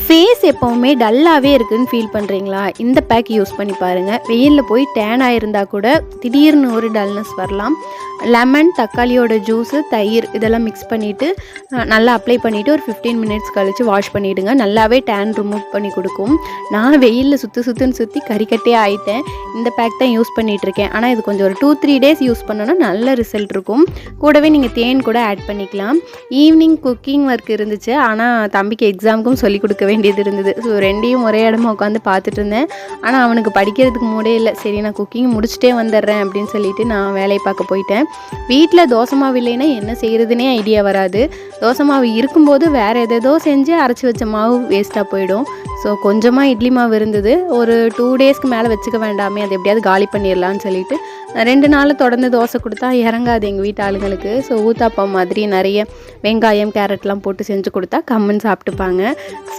Face எப்போவுமே டல்லாகவே இருக்குதுன்னு feel பண்ணுறீங்களா? இந்த பேக் யூஸ் பண்ணி பாருங்கள். வெயிலில் போய் டேன் ஆகிருந்தா கூட திடீர்னு ஒரு டல்னஸ் வரலாம். லெமன், தக்காளியோட ஜூஸு, தயிர் இதெல்லாம் மிக்ஸ் பண்ணிவிட்டு நல்லா அப்ளை பண்ணிவிட்டு ஒரு 15 மினிட்ஸ் கழித்து வாஷ் பண்ணிவிடுங்க. நல்லாவே டேன் ரிமூவ் பண்ணி கொடுக்கும். நான் வெயிலில் சுற்றி கறிக்கட்டே ஆகிட்டேன். இந்த பேக் தான் யூஸ் பண்ணிகிட்ருக்கேன். ஆனால் இது கொஞ்சம் ஒரு 2-3 டேஸ் யூஸ் பண்ணோன்னா நல்ல ரிசல்ட் இருக்கும். கூடவே நீங்கள் தேன் கூட ஆட் பண்ணிக்கலாம். ஈவினிங் குக்கிங் ஒர்க் இருந்துச்சு. ஆனால் தம்பிக்கு எக்ஸாமுக்கும் சொல்லிக் கொடுக்க வேண்டியது இருந்தது. ஸோ 2யும் ஒரே இடமா உட்காந்து பார்த்துட்டு இருந்தேன். ஆனால் அவனுக்கு படிக்கிறதுக்கு மூடே இல்லை. சரி, நான் குக்கிங் முடிச்சுட்டே வந்துடுறேன் அப்படின்னு சொல்லிட்டு நான் வேலையை பார்க்க போயிட்டேன். வீட்டில் தோசை மாவு இல்லைன்னா என்ன செய்கிறதுனே ஐடியா வராது. தோசை மாவு இருக்கும்போது வேறு எதேதோ செஞ்சு அரைச்சி வச்ச மாவு வேஸ்ட்டாக போயிடும். ஸோ கொஞ்சமாக இட்லி மாவு இருந்தது. ஒரு 2 டேஸ்க்கு மேலே வச்சுக்க வேண்டாமே, அது எப்படியாவது காலி பண்ணிடலான்னு சொல்லிட்டு 2 நாள் தொடர்ந்து தோசை கொடுத்தா இறங்காது எங்கள் வீட்டு ஆளுங்களுக்கு. ஸோ ஊத்தாப்பம் மாதிரி நிறைய வெங்காயம், கேரட்லாம் போட்டு செஞ்சு கொடுத்தா கம்முன்னு சாப்பிட்டுப்பாங்க. ஸோ